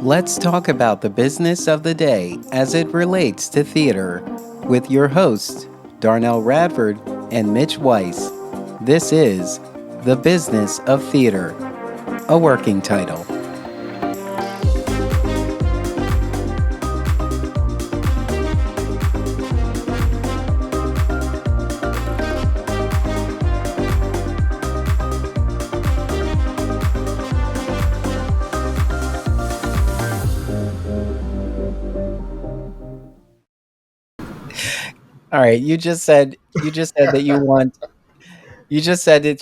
Let's talk about the business of the day as it relates to theater with your hosts, Darnell Radford and Mitch Weiss. This is The Business of Theater, a working title. All right, you just said that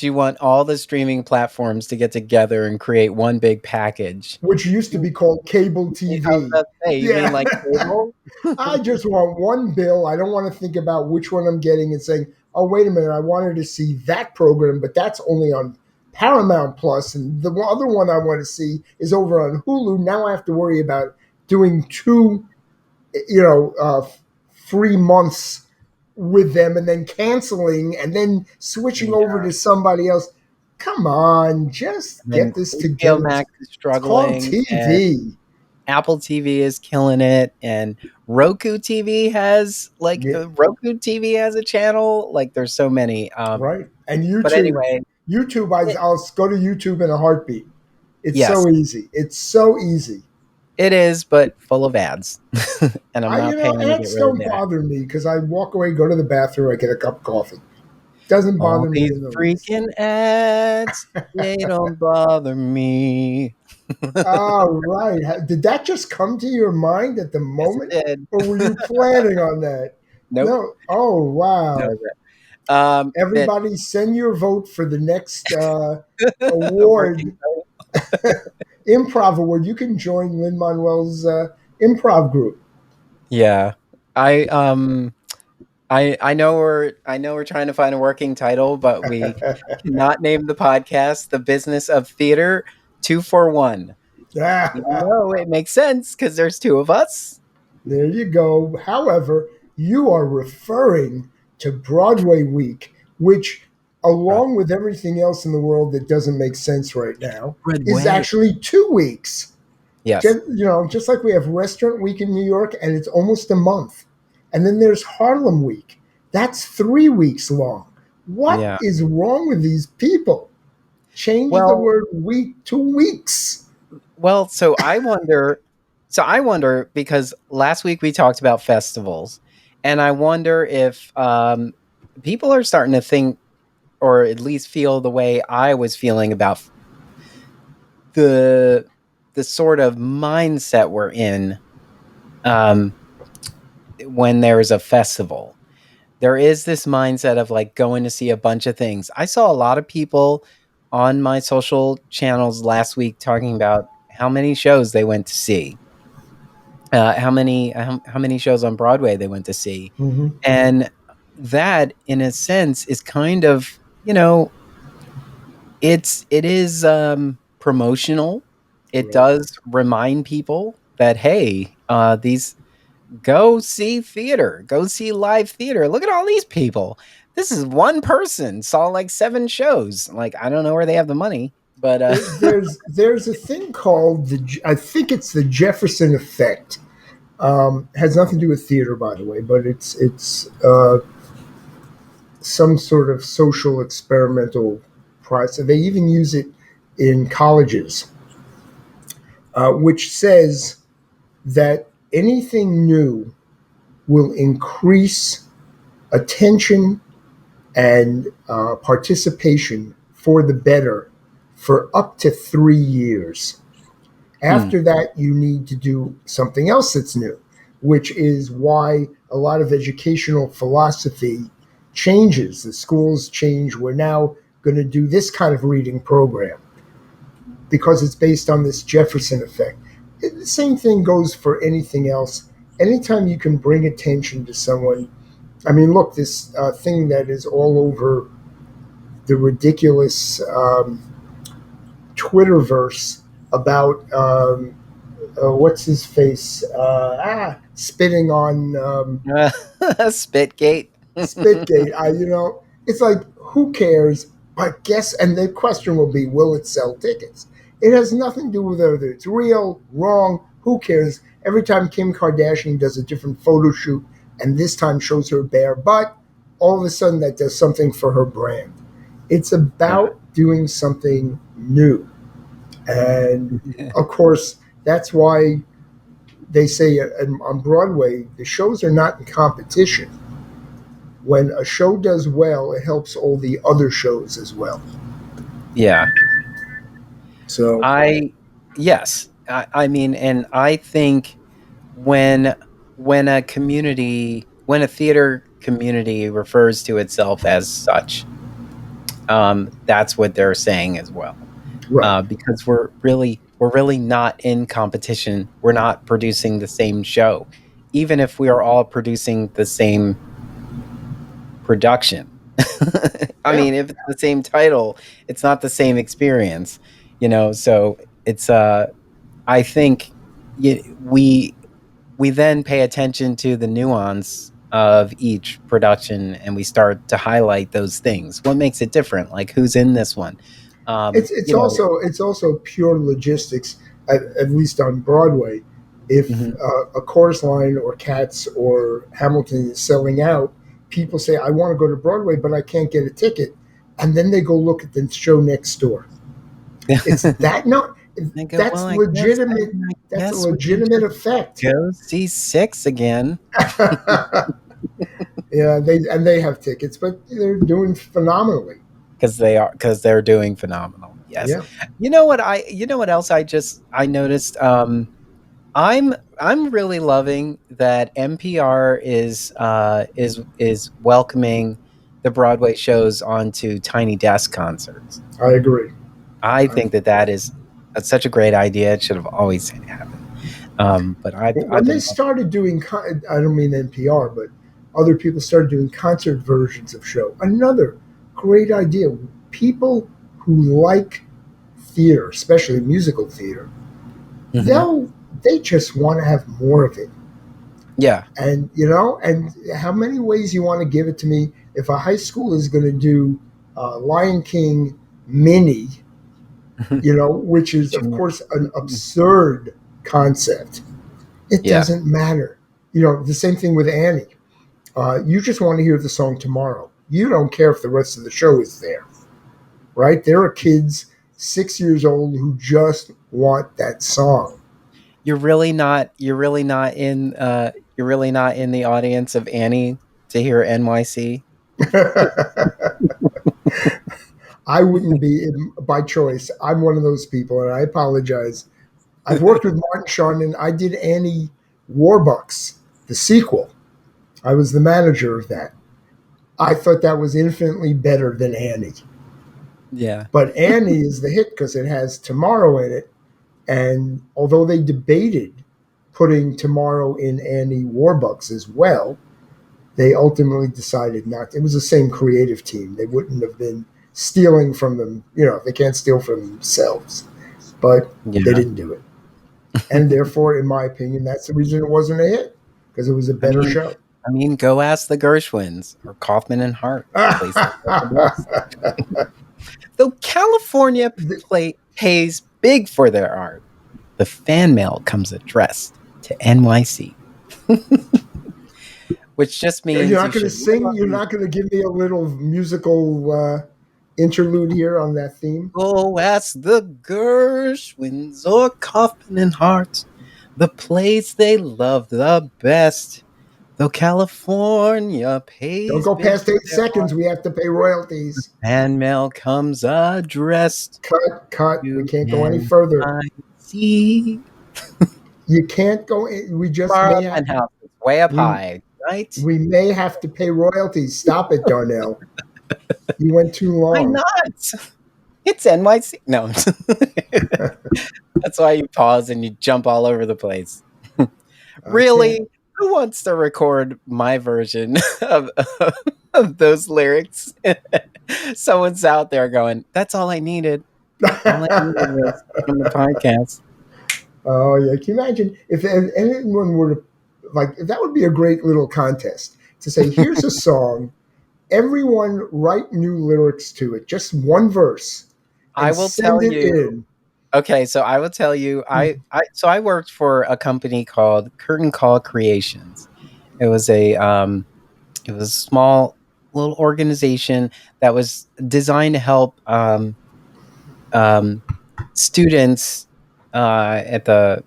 you want all the streaming platforms to get together and create one big package. Which used to be called cable I was TV. about to say, you mean like Yeah. cable? I just want one bill. I don't want to think about which one I'm getting and saying, oh, wait a minute, I wanted to see that program, but that's only on Paramount Plus, and the other one I want to see is over on Hulu. Now I have to worry about doing two, 3 months with them and then canceling and then switching over Yeah. to somebody else. Come on, just And get this HBO together. Max is It's called struggling, and TV. Apple TV is killing it, and Roku TV has a channel. Like, there's so many. Right. And But YouTube. anyway, YouTube, it, I'll go to YouTube in a heartbeat. It's yes, so easy. It's so easy. it is, but full of ads, and I'm not paying to get Ads rid of don't that. bother me because I walk away, go to the bathroom, I get a cup of coffee. Doesn't All bother me these in the least. freaking ads, they don't bother me. Oh, right. Did that just come to your mind at the Yes, it moment? did. Or were you planning on that? Nope. No. Oh, That wow. was it. Mitch, Everybody send your vote for the next the working award, improv award. You can join Lin Manuel's improv group. Yeah. I I know we're trying to find a working title, but we cannot name the podcast The Business of Theater 241. Even There though it makes sense because there's two of us. you go. However, you are referring to Broadway Week, which, along with everything else in the world that doesn't make sense right now, is Broadway. actually 2 weeks. Yes. Just like we have Restaurant Week in New York, and it's almost a month. And then there's Harlem Week. That's 3 weeks long. What Yeah. is wrong with these people? Change the Well, word week to weeks. so I wonder because last week we talked about festivals, and I wonder if people are starting to think or at least feel the way I was feeling about the the sort of mindset we're in um, when there's a festival. There is this mindset of like going to see a bunch of things. I saw a lot of people on my social channels last week talking about how many shows they went to see, how many shows on Broadway they went to see, Mm-hmm. and that, in a sense, is kind of it is promotional. It Right. does remind people that, hey, these go see theater, go see live theater. Look at all these people. This is one person saw like 7 shows. Like, I don't know where they have the money, but There's a thing called I think it's the Jefferson effect. Has nothing to do with theater, by the way, but it's some sort of social experimental process. They even use it in colleges, which says that anything new will increase attention and participation for the better for up to 3 years. hmm, After that, you need to do something else that's new, which is why a lot of educational philosophy changes. The schools change. We're now going to do this kind of reading program because it's based on this Jefferson effect. The same thing goes for anything else. Anytime you can bring attention to someone, I mean, look, this thing that is all over the ridiculous Twitterverse about what's his face spitting on Spitgate. Spitgate. It's like, who cares? But guess, and the question will be, will it sell tickets? It has nothing to do with whether it's real, wrong, who cares? Every time Kim Kardashian does a different photo shoot and this time shows her bare butt, all of a sudden that does something for her brand. It's Yeah. about doing something new. And of course, that's why they say on Broadway, the shows are not in competition. When a show does well, it helps all the other shows as well. Yeah. So, Yes. I mean, and I think when when a theater community refers to itself as such, that's what they're saying as well. right. Because we're really not in competition. We're not producing the same show, even if we are all producing the same production. I Yeah. mean, if it's the same title, it's not the same experience, So it's I think we then pay attention to the nuance of each production, and we start to highlight those things. What makes it different? Like who's in this one? It's You know. it's also pure logistics, at least on Broadway. If Mhm. a chorus line or Cats or Hamilton is selling out, people say, "I want to go to Broadway, but I can't get a ticket," and then they go look at the show next door. It's that no, They go, well, that's I guess legitimate. I That's a guess we can legitimate just effect. go see Six again. Yeah, they have tickets, but they're doing phenomenally. Because they're doing phenomenal. Yes. Yeah, You know what else I noticed? I'm really loving that NPR is welcoming the Broadway shows onto Tiny Desk concerts. I agree. I I, think that is such a great idea. It should have always happened. But I've when they been started doing, I don't mean NPR, but other people started doing concert versions of show. Another great idea. People who like theater, especially musical theater, Mhm. they just want to have more of it. Yeah. And and how many ways you want to give it to me? If a high school is going to do Lion King mini, which is of Sure. course an absurd concept, it Yeah. doesn't matter. The same thing with Annie. You just want to hear the song tomorrow. You don't care if the rest of the show is there, right? There are kids 6 years old who just want that song. You're really not in the audience of Annie to hear NYC. I wouldn't be by choice. I'm one of those people, and I apologize. I've worked with Martin Short, and I did Annie Warbucks, the sequel. I was the manager of that. I thought that was infinitely better than Annie. Yeah. But Annie is the hit because it has Tomorrow in it. And although they debated putting Tomorrow in Annie Warbucks as well, they ultimately decided not to. It was the same creative team. They wouldn't have been stealing from them. They can't steal from themselves. But they Yeah. didn't do it. And therefore, in my opinion, that's the reason it wasn't a hit because it was a I better mean show. go ask the Gershwins or Kaufman and Hart, places like the best. Though California pays big for their art, the fan mail comes addressed to NYC, which just You're means not you going to should sing. You're not going to give me a little musical interlude here on that theme. go ask the Gershwins or Kaufman and Hart, the place they love the best. Though California Don't pays go big past for eight their seconds. art, We have to pay royalties. fan mail comes addressed Cut, cut. We to can't go any further. NYC. You can't go. We just Our may have. penthouse is way up We high, right? we may have to pay royalties. Stop it, Darnell. You went too Why long. not? It's NYC. No. That's why you pause and you jump all over the place. I can't. Really? Who wants to record my version of those lyrics? Someone's out there going, that's all I needed. All I needed was on the podcast. Oh yeah, can you imagine if anyone were to that would be a great little contest to say, here's a song, everyone write new lyrics to it, just one verse, I and will send tell it you in. Okay, so I will tell you, I worked for a company called Curtain Call Creations. It was it was a small little organization that was designed to help um, students at the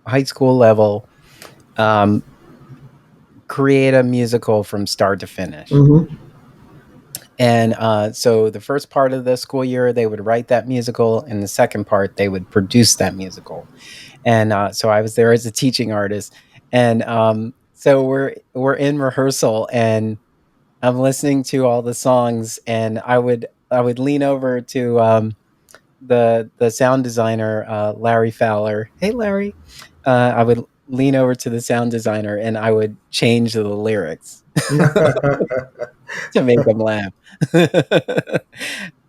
high school level um, create a musical from start to finish. Mm-hmm. And so the first part of the school year, they would write that musical, and the second part, they would produce that musical. And so I was there as a teaching artist, and so we're in rehearsal, and I'm listening to all the songs, and I would lean over to the sound designer, Larry Fowler. Hey, Larry. I would lean over to the sound designer, and I would change the lyrics to make them laugh. That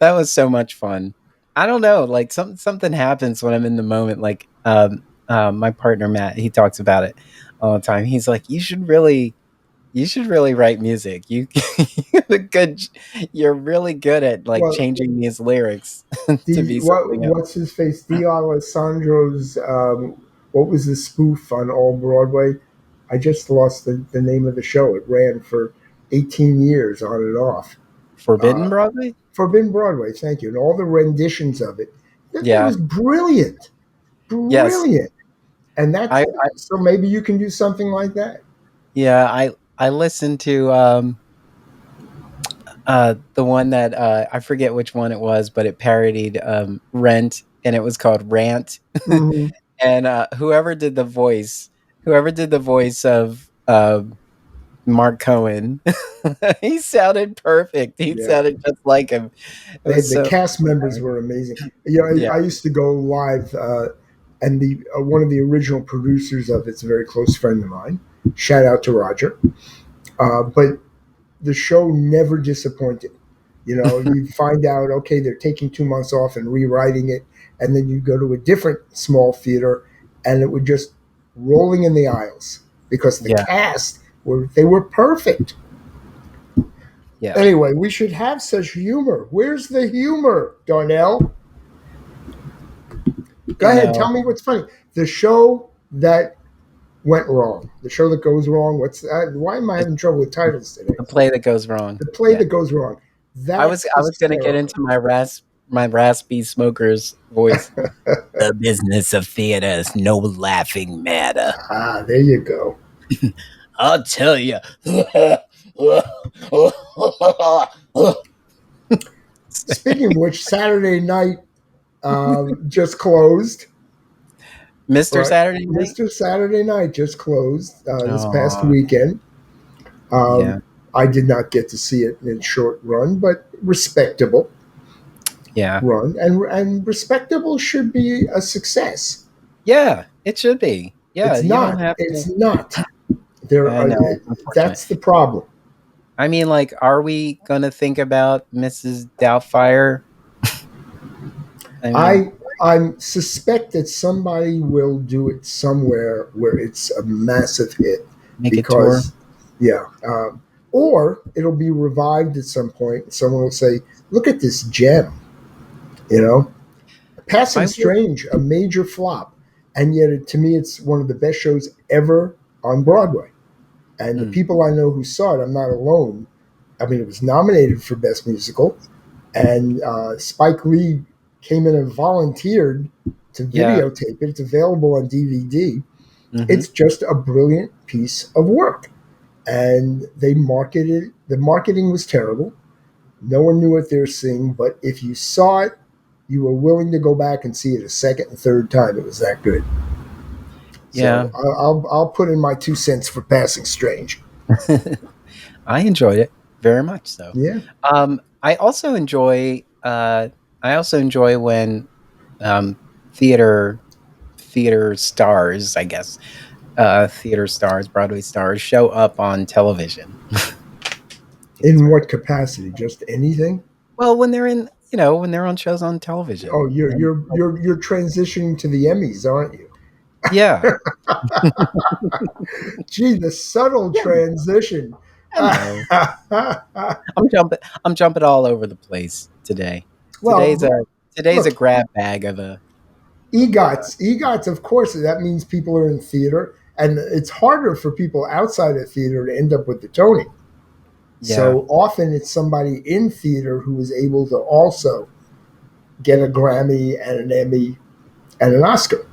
was so much fun. I don't know, like something happens when I'm in the moment. Like my partner Matt, he talks about it all the time. He's like, you should really write music. You're a good, you're really good at like Well, changing these lyrics to be something else. what's his face? D'Alessandro's what was the spoof on All Broadway? I just lost the name of the show. It ran for 18 years on and off. Forbidden Uh, Broadway. Forbidden Broadway, thank you, and all the renditions of it. It Yeah. was brilliant, Yes. brilliant. And that's I so maybe you can do something like that. yeah. I listened to the one that I forget which one it was, but it parodied Rent, and it was called Rant. Hmm. And whoever did the voice of Mark Cohen, he sounded perfect. He Yeah, sounded just like him. It was the so cast members were amazing. You know, yeah. I used to go live, and the one of the original producers of it's a very close friend of mine. Shout out to Roger. But the show never disappointed. You know, you find out, okay, they're taking 2 months off and rewriting it, and then you go to a different small theater, and it would just rolling in the aisles because the Yeah. cast were perfect. Yeah. Anyway, we should have such humor. Where's the humor, Darnell? Go You ahead, know, tell me what's funny. The show that went wrong, the show that goes wrong. Why am I it's having trouble with titles today? the play that goes wrong. The play Yeah. that goes wrong. I That's was I was gonna get hysterical. into my raspy smoker's voice. The business of theater is no laughing matter. Ah, there you go. I'll tell you. Speaking of which, Saturday night just closed. Mr. Right, Saturday Night? Mr. Saturday Night just closed this past Oh, weekend. yeah. I did not get to see it in short run, but respectable Yeah. run, and respectable should be a success. Yeah, it should be. Yeah, It's you don't not. have It's to. not. There I are. know, unfortunate. That's the problem. I mean, like, are we gonna think about Mrs. Doubtfire? I mean, I suspect that somebody will do it somewhere where it's a massive hit make a tour? because, yeah, or it'll be revived at some point. Someone will say, "Look at this gem," you know. Passing I would Strange, a major flop, and yet to me, it's one of the best shows ever on Broadway. And the mm, people I know who saw it, I'm not alone. I mean, it was nominated for Best Musical, and Spike Lee came in and volunteered to yeah. videotape it. It's available on DVD. Mhm. It's just a brilliant piece of work. And they marketed the marketing was terrible. No one knew what they were seeing, but if you saw it, you were willing to go back and see it a second and third time. It was that good. Yeah. So I'll put in my 2 cents for Passing Strange. I enjoyed it very much so. Yeah. I also enjoy when um, theater theater stars, I guess, theater stars, Broadway stars show up on television. I think it's In very what capacity? Just anything? well when they're when they're on shows on television. Oh, you're transitioning to the Emmys, aren't you? Yeah, Gee, the subtle yeah, transition. I know. I'm jumping all over the place today. Today's Well, a today's a look, grab bag of a. EGOTs, of course, that means people are in theater, and it's harder for people outside of theater to end up with the Tony. Yeah. So often it's somebody in theater who is able to also get a Grammy and an Emmy and an Oscar,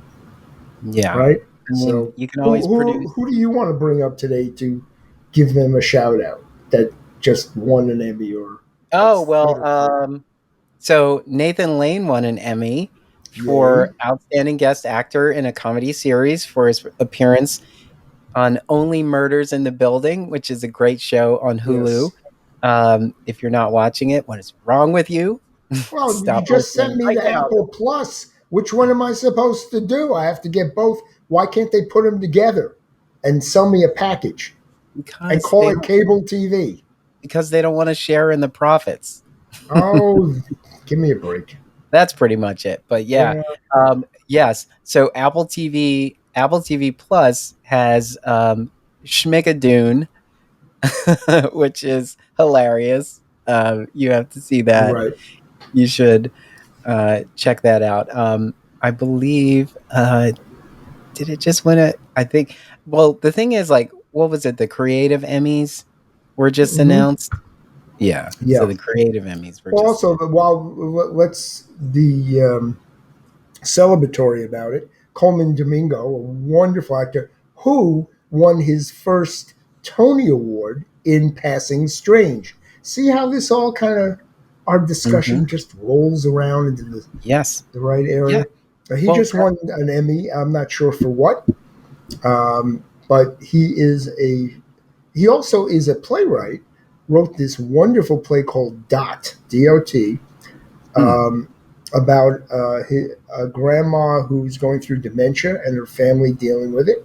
Yeah. right? I mean, So you can always produce. who do you want to bring up today to give them a shout out that just won an Emmy or Oh, that's well, theater for? so Nathan Lane won an Emmy for Yay! Outstanding Guest Actor in a Comedy Series for his appearance on Only Murders in the Building, which is a great show on Hulu. Yes. If you're not watching it, what is wrong with you? Well, you Stop just sent listening me right the now. Apple Plus. Which one am I supposed to do? I have to get both. Why can't they put them together and sell me a package and Because call it cable TV? they don't want to share in the profits. Oh, give me a break. That's pretty much it. But yeah, Yeah, yes. So Apple TV Plus has Schmigadoon, which is hilarious. You have to see that. right. You should check that out. I believe did it just win a? I think. Well, the thing is, like, what was it? The Creative Emmys were just Hmm. announced. Yeah. So Yeah. the Creative Emmys were Well, just also, while let's be celebratory about it, Coleman Domingo, a wonderful actor, who won his first Tony Award in Passing Strange. See how this all kind of our Mhm. discussion just rolls around into Yes. the right Yeah. area. He Well, just won an Emmy. I'm not sure for what, but he also is a playwright. Wrote this wonderful play called Dot D-O-T hmm. um, about a grandma who's going through dementia and her family dealing with it.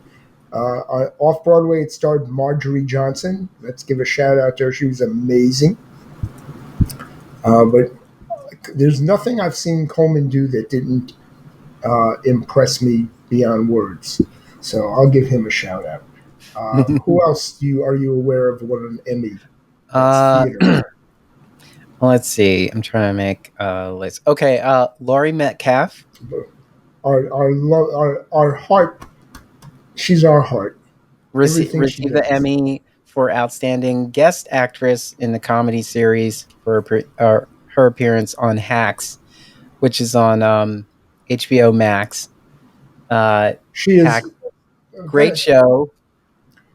Off Broadway, it starred Marjorie Johnson. Let's give a shout out to her. She was amazing. But there's nothing I've seen Coleman do that didn't impress me beyond words. So I'll give him a shout out. Who else are you aware of won an Emmy? That's uh, theater. let's see. I'm trying to make a list. Okay. Laurie Metcalf Our heart. She's our heart. Everything she received the does. Emmy for Outstanding Guest Actress in the Comedy Series for her appearance on Hacks, which is on HBO Max. She Hacks, is. Go great ahead. show.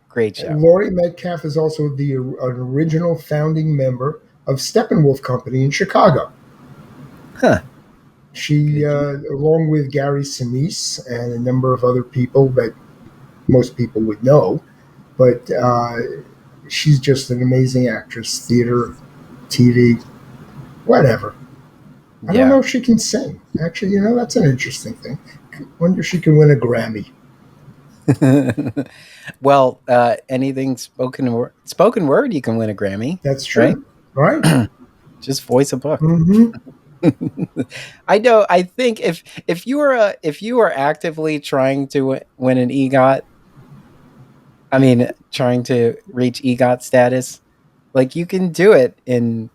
Great show. Laurie Metcalf is also an original founding member of Steppenwolf Company in Chicago. Huh. She, Good. along with Gary Sinise and a number of other people that most people would know, but she's just an amazing actress, theater, TV, whatever. I don't Yeah. know if she can sing. Actually, that's an interesting thing. Wonder if she can win a Grammy. Well, anything spoken word, you can win a Grammy, That's right? true, right? Just voice a book. Mm-hmm. I know. I think if you are actively trying to win an EGOT, I mean, trying to reach EGOT status, like you can do it in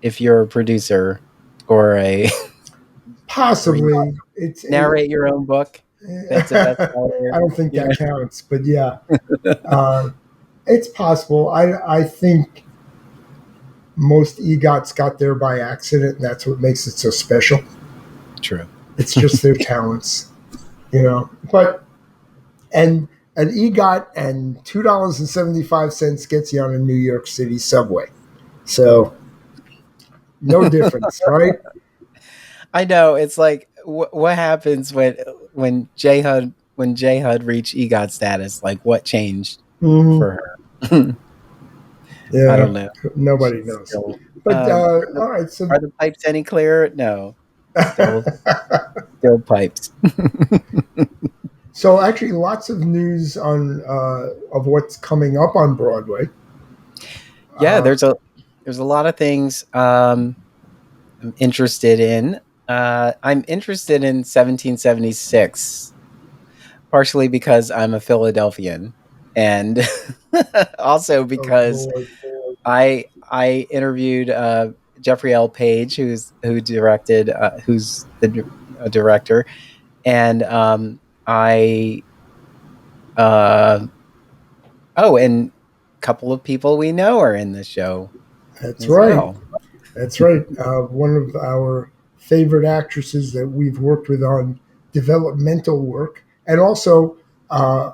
if you're a producer or a or you Possibly, it's. narrate your own book. That's a I bestseller. don't think You that counts, but yeah, uh, it's possible. I think most EGOTs got there by accident, and that's what makes it so special. True. It's just their talents. But and an EGOT and $2.75 gets you on a New York City subway, so no difference, right? I know. It's like what happens when J Hud reached EGOT status? Like what changed Hmm. for her? I Yeah, don't know. nobody She's knows. still. But all right, so Are the pipes any clearer? No, still pipes. so actually, lots of news on of what's coming up on Broadway. Yeah, Uh, there's a lot of things I'm interested in. I'm interested in 1776, partially because I'm a Philadelphian, and also oh because Lord, I interviewed Jeffrey L. Page, who's the director, And I and a couple of people we know are in the show That's as right. well. That's right. One of our favorite actresses that we've worked with on developmental work, and also uh,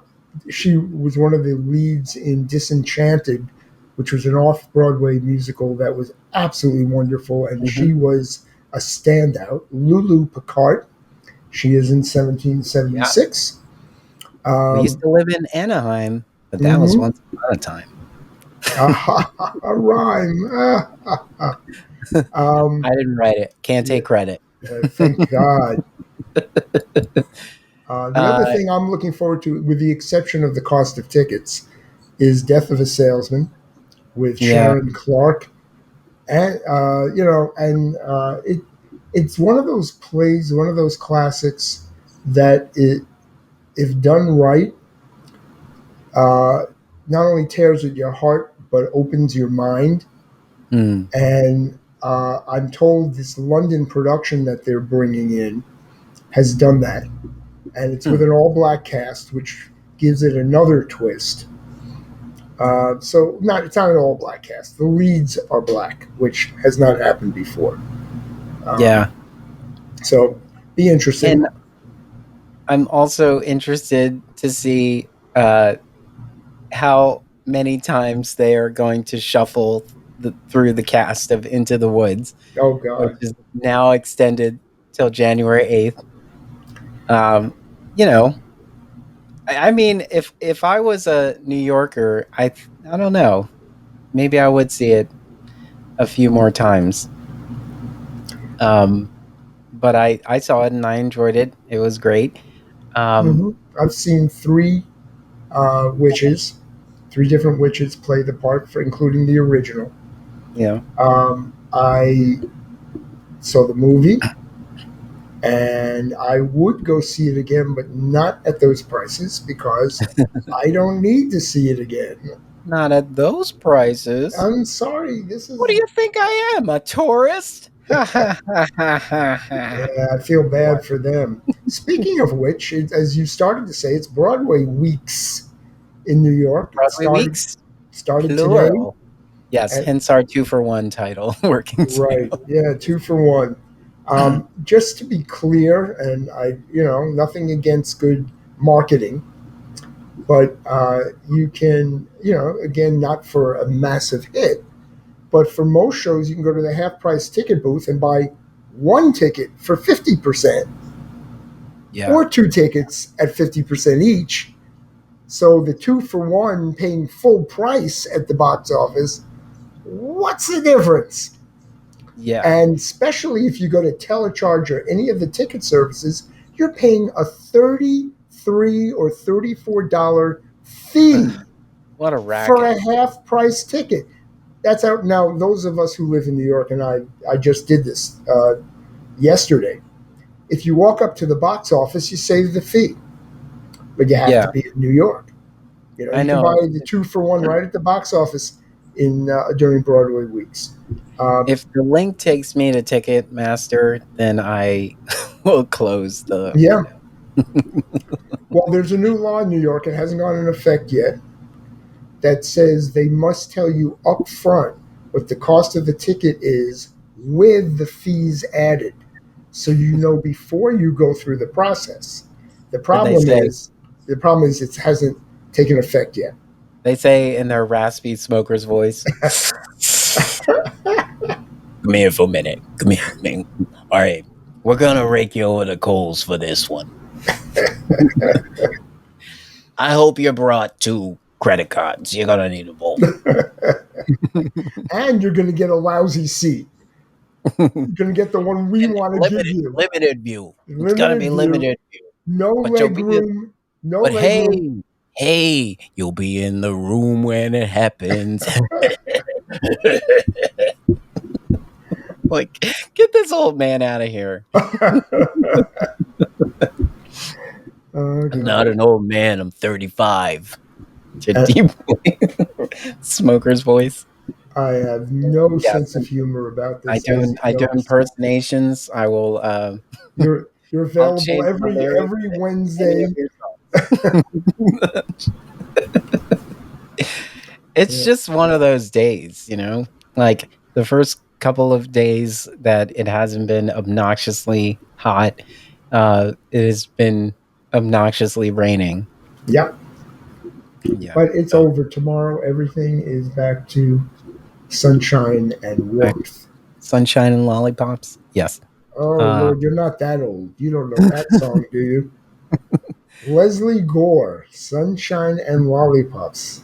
she was one of the leads in Disenchanted, which was an off-Broadway musical that was absolutely wonderful, and Mhm. she was a standout. Lulu Picard. She is in Yeah. 1776. We used Um, to live in Anaheim, but that was mhm. once upon a time. A rhyme. Um, I didn't write it. Can't yeah, take credit. thank God. The other uh, thing I'm looking forward to, with the exception of the cost of tickets, is Death of a Salesman with yeah. Sharon Clark, and it's one of those plays, one of those classics that if done right, uh, not only tears at your heart but opens your mind. Mm. And I'm told this London production that they're bringing in has done that, and it's with Mm. an all-black cast, which gives it another twist. It's not an all-black cast. The leads are black, which has not happened before. Yeah. Um, so be interesting. And I'm also interested to see how many times they are going to shuffle through the cast of Into the Woods, Oh which God. is now extended till January 8th. Um, you know, I mean, if I was a New Yorker, I don't know, maybe I would see it a few more times. Um, but I saw it and I enjoyed it. It was great. Um, I've seen witches, three different witches play the part, for including the original. you know, I saw the movie, and I would go see it again, but not at those prices because I don't need to see it again. not at those prices. I'm sorry. This What do is you think I am, a tourist? What? Yeah, I feel bad for them. Speaking of which, as you started to say, it's Broadway weeks in New York. It Broadway weeks, started today, plural. Yes, and hence our 2-for-1 title, working right, title. yeah, 2 for 1. Just to be clear, and nothing against good marketing, but you can, again, not for a massive hit, but for most shows, you can go to the half price ticket booth and buy one ticket for 50%. Yeah, Or two tickets at 50% each. So the 2 for 1 paying full price at the box office, what's the difference? yeah, And especially if you go to Telecharge or any of the ticket services, you're paying a $33 or $34 fee what a for racket. a half price ticket. That's out now. Those of us who live in New York, and I just did this yesterday. If you walk up to the box office, you save the fee, but you have Yeah, to be in New York. I You can buy know. the 2 for 1 right at the box office in during Broadway weeks. Um, If the link takes me to Ticketmaster, then I will close the yeah, window. well, there's a new law in New York. It hasn't gone into effect yet. That says they must tell you up front what the cost of the ticket is with the fees added, so you know before you go through the process. The What they problem say? is, the problem is it hasn't taken effect yet. They say in their raspy smoker's voice, "Come here for a minute. Come here, man. All right, we're gonna rake you over the coals for this one. I hope you brought 2 credit cards. You're gonna need them both." And you're going to get a lousy seat. You're going to get the one we And want to give limited you. limited view. It's gonna Limited be view, limited view. no But you'll leg be in, room, no but leg room. hey, you'll be in the room when it happens. Like, get this old man out of here. Oh I'm not God. an old man, I'm 35. To Uh, deep smoker's voice. I have no Yes, sense of humor about I this, do as you I do noticed. impersonations. I will You're You're I'll available change my lyrics every to any Wednesday. of your songs. It's Yeah. just one of those days, like the first couple of days that it hasn't been obnoxiously hot, it has been obnoxiously raining. Yep. Yeah. But it's So over tomorrow. Everything is back to sunshine and back warmth. sunshine and lollipops. Yes. Oh Uh, Lord, you're not that old. You don't know that song, do you? Leslie Gore, Sunshine and Lollipops.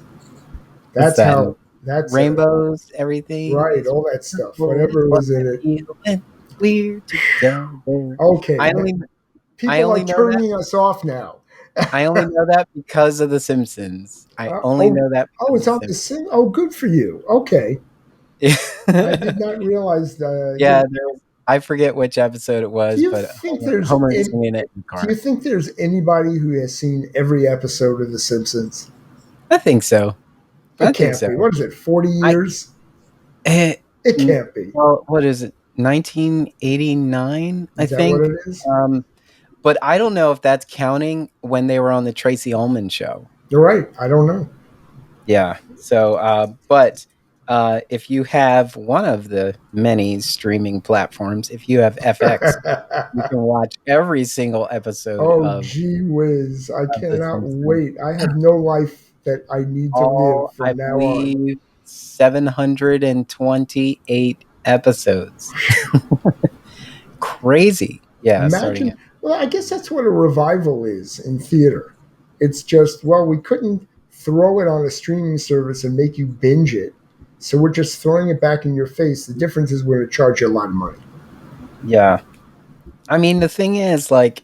what's That's that? how. That's Rainbows, everything right. is All that stuff. wonderful. It's Whatever what was in I it. feel when we're together. Okay, I only I people are only know that. turning us off now. I only know that because of The Simpsons. I only Oh, know that oh, because of it's The on the Simpsons. sing. Oh, good for you. Okay, I did not realize. Yeah, I forget which episode it Do was, you but think Homer is singing it in the Do you car. think there's anybody who has seen every episode of The Simpsons? I think so. I It think can't so. be. What is it? 40 I years? eh, It can't be. well, what is it? 1989, I Is that what think. it is? Um, but I don't know if that's counting when they were on the Tracy Ullman show. You're right. I don't know. Yeah. So, but if you have one of the many streaming platforms, if you have FX, you can watch every single episode Oh, of gee whiz. I The cannot Simpsons. wait. I have no life that I need to live All, I from now on. believe, 728 episodes. Crazy. Yeah, starting Imagine, it. well, I guess that's what a revival is in theater. It's just, well, we couldn't throw it on a streaming service and make you binge it. So we're just throwing it back in your face. The difference is we're going to charge you a lot of money. Yeah. I mean, the thing is, like,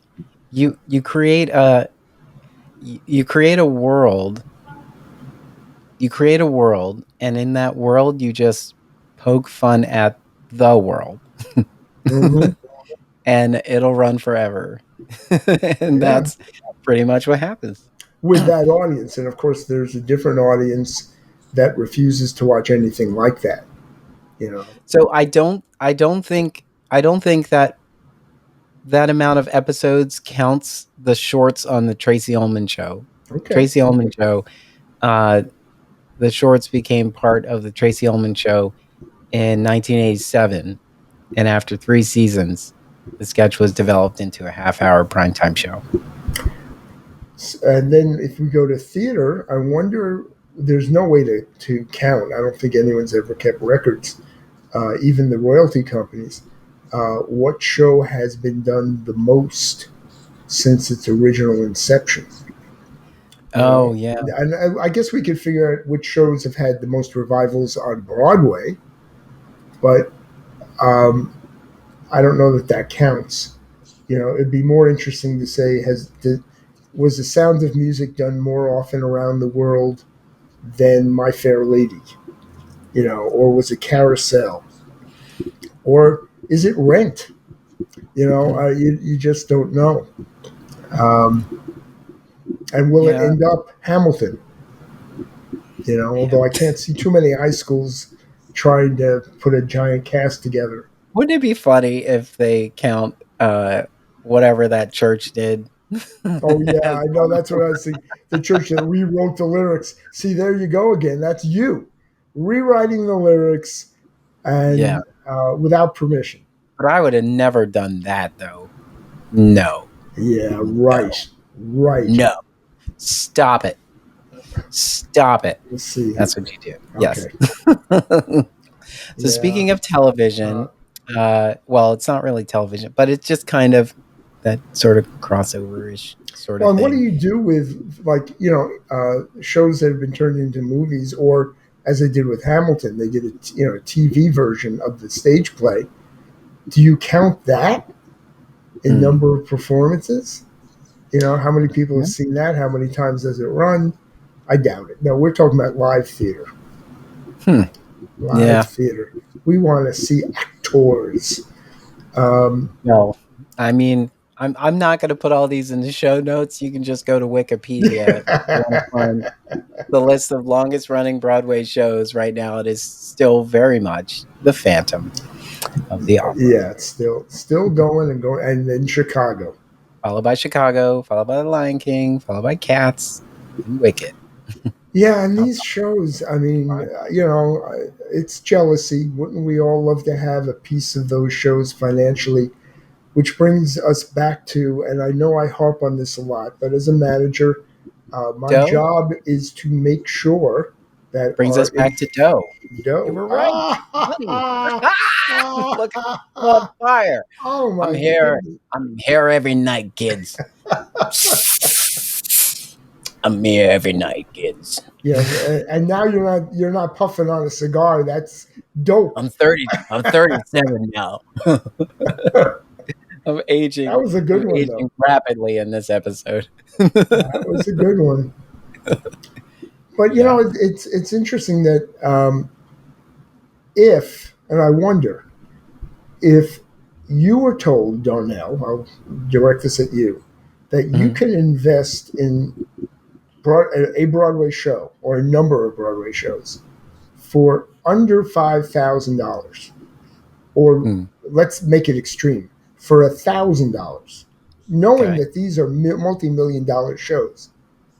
you create you create a world. You create a world, and in that world, you just poke fun at the world, Hmm. and it'll run forever. And Yeah. that's pretty much what happens. With that audience. And of course, there's a different audience that refuses to watch anything like that. You know, So I don't think that amount of episodes counts the shorts on the Tracy Ullman show. okay. Tracy Ullman show, uh, the shorts became part of the Tracy Ullman show in 1987, and after 3 seasons, the sketch was developed into a half-hour primetime show. And then if we go to theater, I wonder, there's no way to count. I don't think anyone's ever kept records, even the royalty companies. What show has been done the most since its original inception? Oh, yeah. And I guess we could figure out which shows have had the most revivals on Broadway, but um, I don't know that that counts. It'd be more interesting to say was The Sound of Music done more often around the world than My Fair Lady? Or was it Carousel? Or is it Rent? You just don't know. Um, and will it Yeah. end up Hamilton? Although I can't see too many high schools trying to put a giant cast together. Wouldn't it be funny if they count whatever that church did? Oh yeah, as I know. one That's what I was thinking. The church that rewrote the lyrics. See, there you go again. That's you rewriting the lyrics Yeah. and without permission. But I would have never done that, though. No. Yeah, No. right, right. No. Stop it. Stop it. Let's see. That's what you do. Yes. Okay. So Yeah. speaking of Uh, television, well, it's not really television, but it's just kind of that sort of crossover-ish sort well, of and what do thing. you do with shows that have been turned into movies, or as they did with Hamilton, they did a TV version of the stage play. Do you count that in Hmm. number of performances? How many people have Yeah. seen that? How many times does it run? I doubt it. No, we're talking about live theater. Hmm. Live Yeah. theater. We want to see actors. Um, No. I mean, I'm not going to put all these in the show notes. You can just go to Wikipedia if you want to find the list of longest running Broadway shows right now. It is still very much The Phantom. of the opera. Yeah, it's still going and going, and in Chicago. Followed by Chicago, followed by The Lion King, followed by Cats, and Wicked. Yeah, and these shows, I mean, it's jealousy. Wouldn't we all love to have a piece of those shows financially? Which brings us back to, and I know I harp on this a lot, but as a manager, my Doe job is to make sure that brings us back to Doe. You dough. were right, buddy. Look, I'm on fire. Oh I'm my here. goodness! I'm here every night, kids. I'm here every night, kids. Yeah, and now you're not puffing on a cigar. That's dope. I'm 30. I'm 37 now. I'm aging. That was a I'm good one, though. aging rapidly in this episode. That was a good one. But Yeah. it's interesting that if, and I wonder if you were told, Darnell, I'll direct this at you, that you Mhm. can invest in a Broadway show or a number of Broadway shows for under $5,000, or Mm. let's make it extreme, for $1,000, knowing Okay. that these are multi-million dollar shows,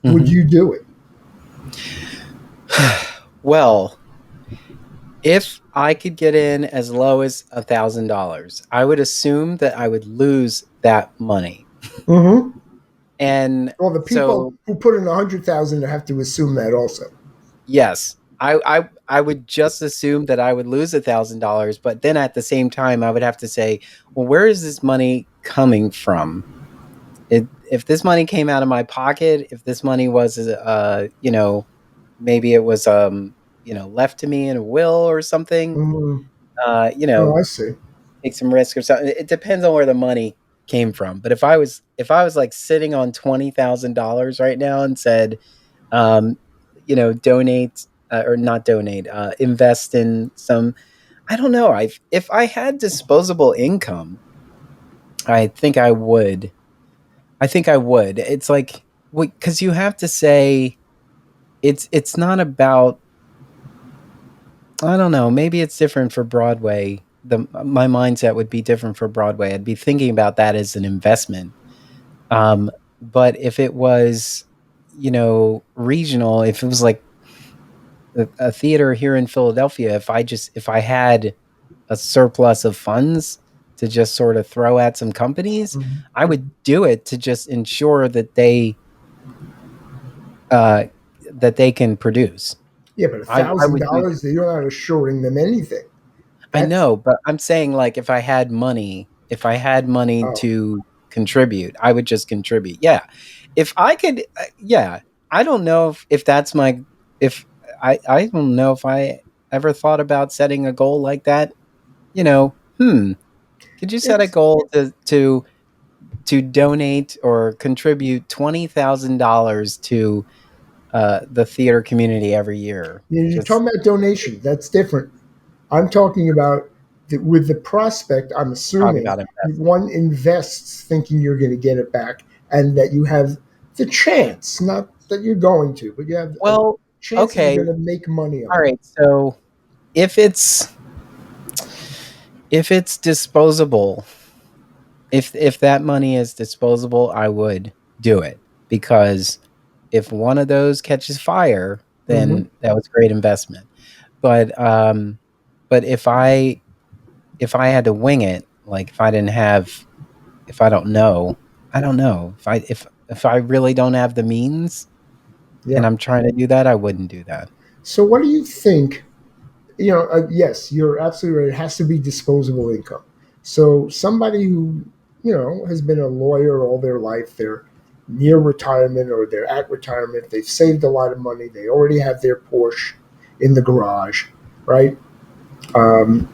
would Mhm. you do it? Well, if I could get in as low as $1,000, I would assume that I would lose that money. Mm-hmm. And Well, the so, people who put in 100,000 have to assume that also. yes, I would just assume that I would lose $1,000, but then at the same time, I would have to say, well, where is this money coming from? If this money came out of my pocket, if this money was, maybe it was, left to me in a will or something, Mm-hmm. uh, you Oh, know, I see. take some risk or something. It depends on where the money came from. But if I was like sitting on $20,000 right now and said, um, donate, or not donate, invest in some. I don't know. If I had disposable income, I think I would. I think I would. It's like, because you have to say it's not about. I don't know. Maybe it's different for Broadway. My mindset would be different for Broadway. I'd be thinking about that as an investment. But if it was, regional, if it was like a theater here in Philadelphia, if I had a surplus of funds to just sort of throw at some companies, Mhm. I would do it to just ensure uh, that they can produce. Yeah, but a I thousand would do dollars, you're not assuring them anything. I That's know, but I'm saying, like, if I had money oh, to contribute, I would just contribute. Yeah. If I could, yeah. I don't know if that's if I don't know if I ever thought about setting a goal like that. Could you set a it's goal to donate or contribute $20,000 to the theater community every year? you're Just talking about donation. That's different. I'm talking about with the prospect. I'm talking assuming about investment. one invests thinking you're going to get it back, and that you have the chance, not that you're going to, but you have a Well, chance that you're okay. going to make money All on it. right. So if it's if it's disposable, if that money is disposable, I would do it, because if one of those catches fire, Hmm. then that was great investment. But if I had to wing it, like, if I don't know, if I really don't have the means and Yeah. I'm trying to do that, I wouldn't do that. So, what do you think? Yes, you're absolutely right. It has to be disposable income. So somebody who, has been a lawyer all their life, they're near retirement or they're at retirement, they've saved a lot of money, they already have their Porsche in the garage, right? Um,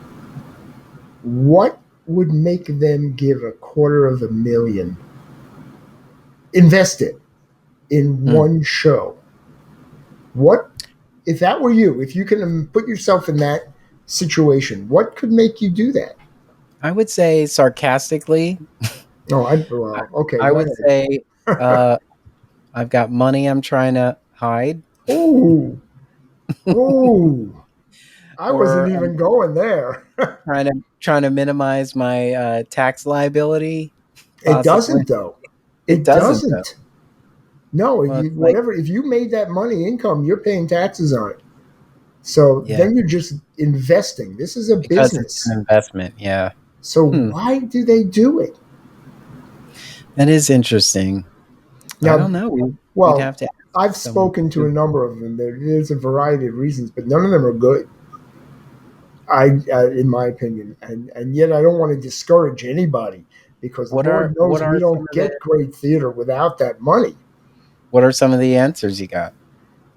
what would make them give $250,000, invest it in Mm. one show? What, if that were you, if you can put yourself in that situation, what could make you do that? I would say, sarcastically, Oh, well, okay, I go would ahead. say, uh, I've got money I'm trying to hide, Oh, oh, I wasn't or I'm even going there. trying to trying to minimize my tax liability, It possibly. doesn't though. It It doesn't though. doesn't. No, Well, it's like if you made that money income, you're paying taxes on it. So yeah, then you're just investing. This is a because it's an business. investment. Yeah. So Hmm. why do they do it? That is interesting. I don't Now, know. We'd well, have to ask I've someone spoken to who a number of them. There's a variety of reasons, but none of them are good. In my opinion, and yet I don't want to discourage anybody because Lord what knows we are some don't of the get great theater without that money. what are some of the answers you got?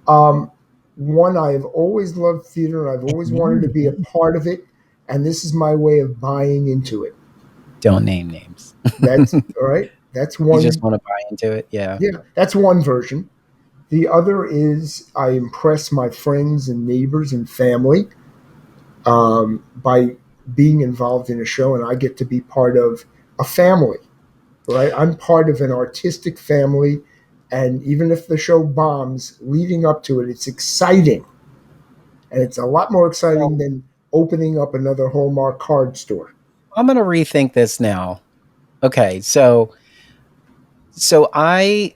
Um, One, I have always loved theater and I've always wanted to be a part of it, and this is my way of buying into it. Don't name names. That's all right. That's You just one. want to buy into it. Yeah. Yeah, that's one version. The other is I impress my friends and neighbors and family by being involved in a show, and I get to be part of a family, right? I'm part of an artistic family, and even if the show bombs, leading up to it, it's exciting, and it's a lot more Well, exciting than opening up another Hallmark card store. I'm gonna rethink this now. Okay, so I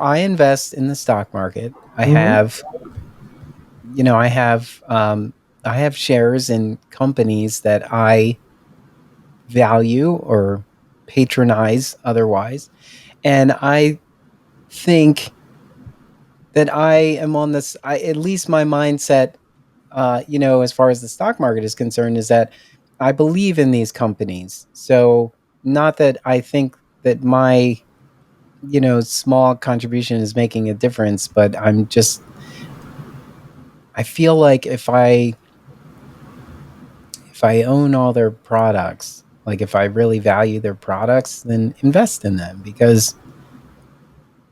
I invest in the stock market. I Mm-hmm. have I have shares in companies that I value or patronize otherwise. And I think that I am on this at least my mindset as far as the stock market is concerned is that I believe in these companies. So not that I think that my small contribution is making a difference, but I feel like if I own all their products, like if I really value their products, then invest in them because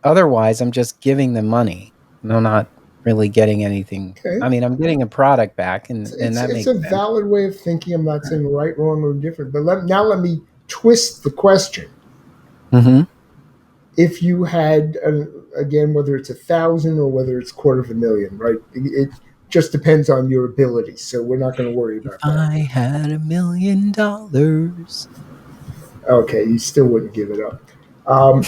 otherwise I'm just giving them money and I'm not really getting anything. Okay, I mean, I'm getting a product back and that it's makes a sense. valid way of thinking. I'm not saying right, wrong, or different, but now let me twist the question. Mhm. If you had again, whether it's 1,000 or whether it's quarter of a million, right? It just depends on your ability, so we're not going to worry If about that. I had $1,000,000. Okay, you still wouldn't give it up. um,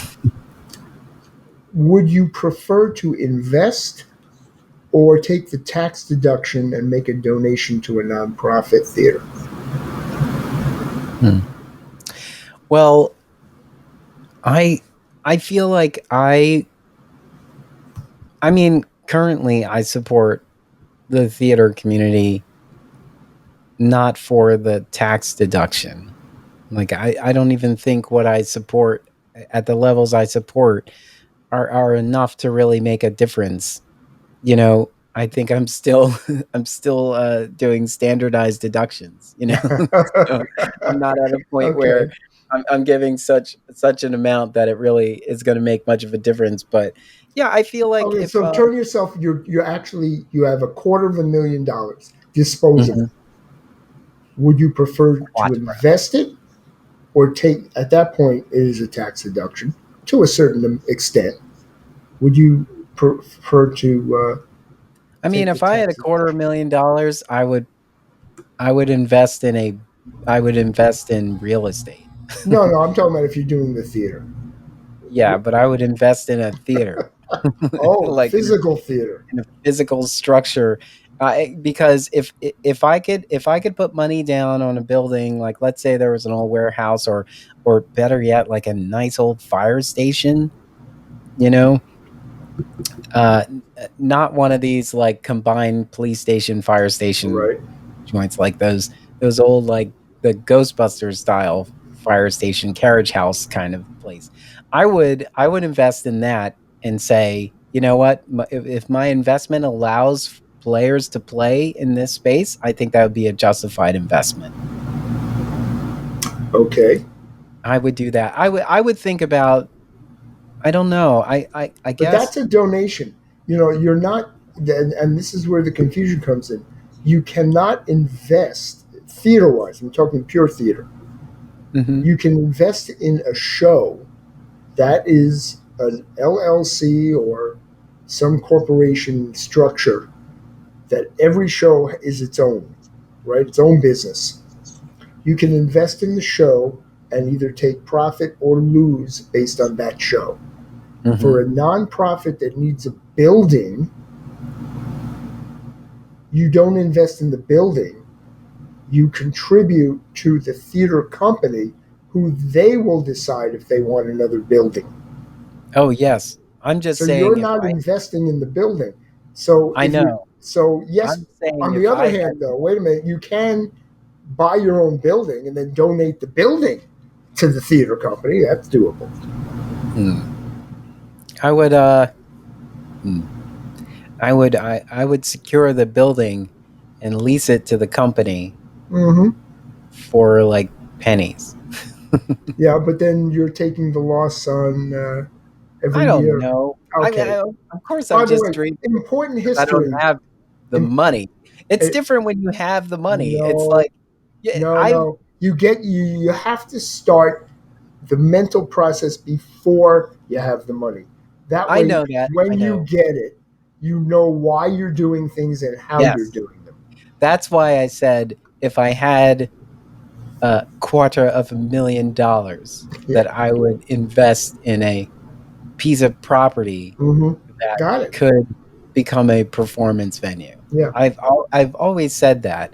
would you prefer to invest or take the tax deduction and make a donation to a nonprofit theater? Hmm. Well, I I feel like I mean, currently I support the theater community not for the tax deduction. Like I don't even think what I support at the levels I support are enough to really make a difference. I think I'm still I'm still doing standardized deductions. So I'm not at a point where Okay. I'm giving such an amount that it really is going to make much of a difference. But yeah, I feel like Okay, if so turn yourself. You actually you have $250,000 disposable. Mhm. Would you prefer to Quattro. invest it or take? At that point, it is a tax deduction to a certain extent. Would you prefer to I mean, take the if I had a tax quarter deduction? million dollars, I would invest in real estate. No, no, I'm talking about if you're doing the theater. Yeah, but I would invest in a theater, Oh, like physical theater. in a physical structure. Because if I could put money down on a building, like let's say there was an old warehouse, or better yet, like a nice old fire station, you know, uh, not one of these like combined police station, fire station Right. joints, like those old like the Ghostbusters style fire station carriage house kind of place. I would invest in that and say, you know what, if my investment allows players to play in this space, I think that would be a justified investment. Okay. I would do that. I would think about. I don't know. I But guess. that's a donation. You're not, and this is where the confusion comes in. You cannot invest theater wise. I'm talking pure theater. Hmm. You can invest in a show that is an LLC or some corporation structure that every show is its own, right? Its own business. You can invest in the show and either take profit or lose based on that show. Hmm. For a nonprofit that needs a building, you don't invest in the building. You contribute to the theater company, who they will decide if they want another building. Oh yes, I'm just So you're saying if not investing in the building. So I if you know. so yes, I'm saying on the if other I had, hand though, wait a minute, you can buy your own building and then donate the building to the theater company. That's doable. hmm, I would hmm, I would secure the building and lease it to the company Hmm. for like pennies. Yeah, but then you're taking the loss on I every don't year. know. Okay. Of course I'm By the just way, dreaming important because I don't history. have the Im- money. It's eh, different when you have the money. It's no, like yeah, I no. You have to start the mental process before you have the money. That I way, know that. I when you know. get it, you know why you're doing things and how you're Yes. doing them. That's why I said if I had $250,000 Yeah. that I would invest in a piece of property Hmm. that Got it. could become a performance venue. Yeah. I've always said that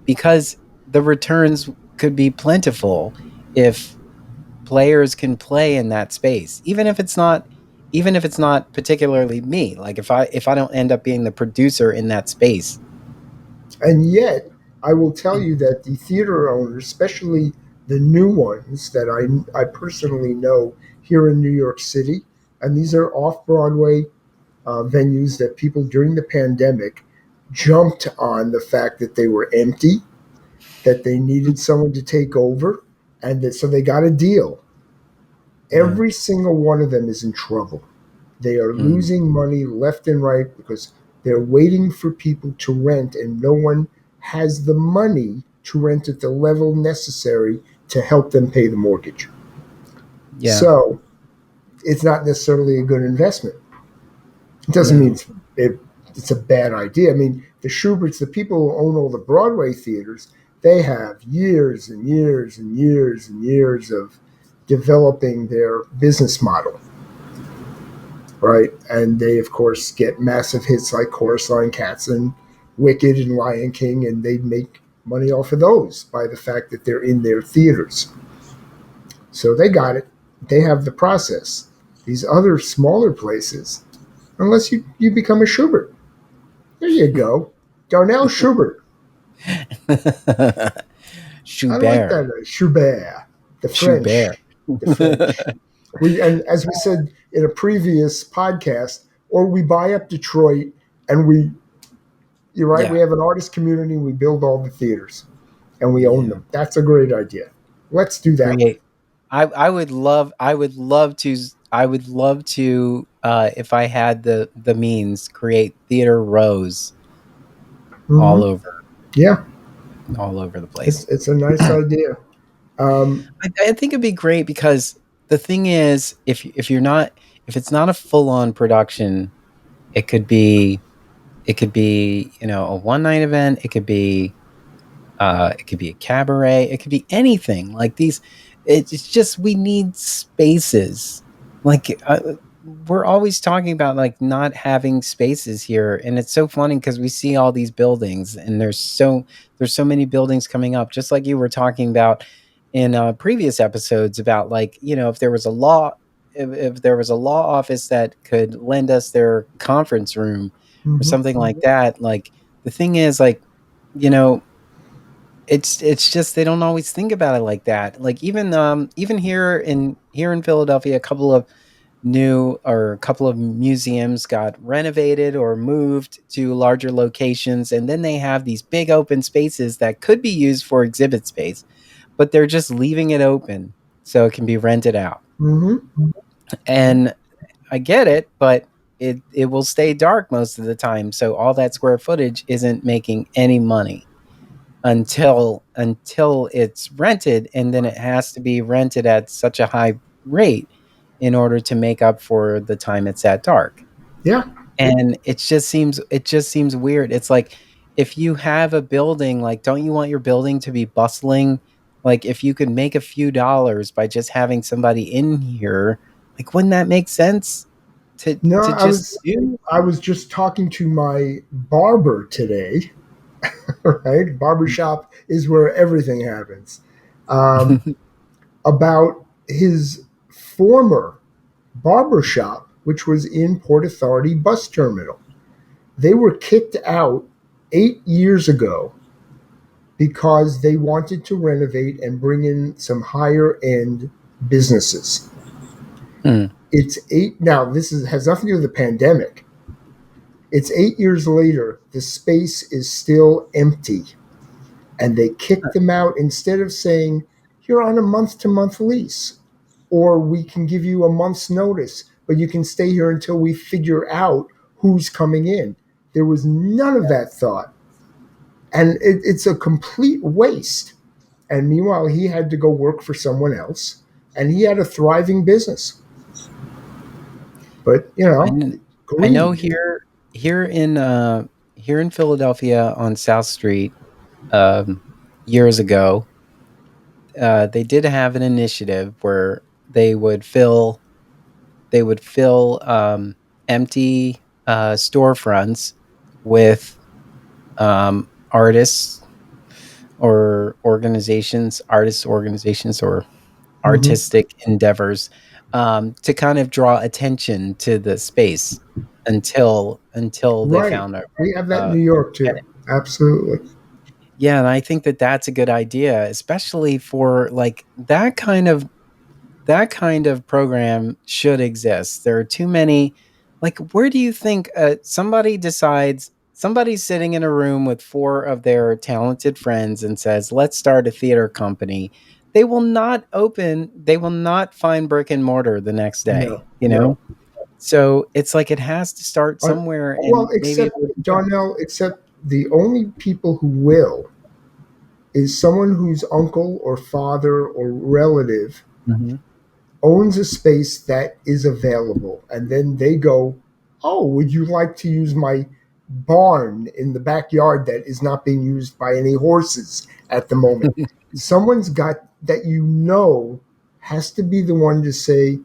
because the returns could be plentiful if players can play in that space, even if it's not particularly me. Like if I don't end up being the producer in that space. And yet, I will tell you that the theater owners, especially the new ones that I personally know here in New York City, and these are off Broadway venues that people during the pandemic jumped on the fact that they were empty, that they needed someone to take over, and that so they got a deal. Yeah. Every single one of them is in trouble. They are Mm. losing money left and right because they're waiting for people to rent, and no one has the money to rent at the level necessary to help them pay the mortgage. Yeah. So it's not necessarily a good investment. It doesn't mean No. it's a bad idea. I mean, the Schuberts, the people who own all the Broadway theaters, they have years and years and years and years of developing their business model, right? And they, of course, get massive hits like Chorus Line, Cats, and Wicked and Lion King, and they make money off of those by the fact that they're in their theaters. So they got it. They have the process. These other smaller places, unless you become a Schubert. There you go. Darnell Schubert. I like Schubert. that. Schubert. The Schubert. French. The French. And as we said in a previous podcast, or we buy up Detroit and you're right, Yeah. we have an artist community, we build all the theaters and we own Yeah. them. That's a great idea. Let's do that one. Create. I would love to if I had the means create theater rows Hmm. all over Yeah, all over the place. it's a nice idea. Um, I think it'd be great because the thing is if you're not if it's not a full on production, it could be you know a one night event, it could be a cabaret. It could be anything like these. It's just we need spaces. Like we're always talking about like not having spaces here, and it's so funny because we see all these buildings, and there's so many buildings coming up. Just like you were talking about in previous episodes about like you know if there was a law. If there was a law office that could lend us their conference room or mhm. something like that, like the thing is like you know it's just they don't always think about it like that. Like even here in Philadelphia, a couple of museums got renovated or moved to larger locations, and then they have these big open spaces that could be used for exhibit space, but they're just leaving it open so it can be rented out. Hmm. And I get it, but it will stay dark most of the time, so all that square footage isn't making any money until it's rented, and then it has to be rented at such a high rate in order to make up for the time it's at dark. Yeah. And it just seems weird. It's like if you have a building, like, don't you want your building to be bustling? Like, if you could make a few dollars by just having somebody in here, like, wouldn't that make sense No, to just do? I was just talking to my barber today, right? Barbershop is where everything happens. Um, about his former barbershop, which was in Port Authority bus terminal. They were kicked out 8 years ago because they wanted to renovate and bring in some higher end businesses. Hmm. It's eight now. This has nothing to do with the pandemic. It's 8 years later. The space is still empty, and they kicked them out instead of saying you're on a month to month lease, or we can give you a month's notice, but you can stay here until we figure out who's coming in. There was none of that thought, and it's a complete waste. And meanwhile, he had to go work for someone else, and he had a thriving business. But I, kn- I know greed. here in Philadelphia on South Street, um, years ago, they did have an initiative where they would fill empty storefronts with artists or artists organizations or Hmm. artistic endeavors, to kind of draw attention to the space until they Right. found We have that in a New York too. tenant. Absolutely. Yeah, and I think that that's a good idea, especially for like that kind of program should exist. There are too many. Like, where do you think somebody's sitting in a room with four of their talented friends and says, "Let's start a theater company." They will not find brick and mortar the next day, No, you no. know? So it's like it has to start Uh, somewhere, well, and maybe it except would be different. Darnell, except the only people who will is someone whose uncle or father or relative Mhm. owns a space that is available. And then they go, "Oh, would you like to use my barn in the backyard that is not being used by any horses at the moment?" Someone's got that, has to be the one to say,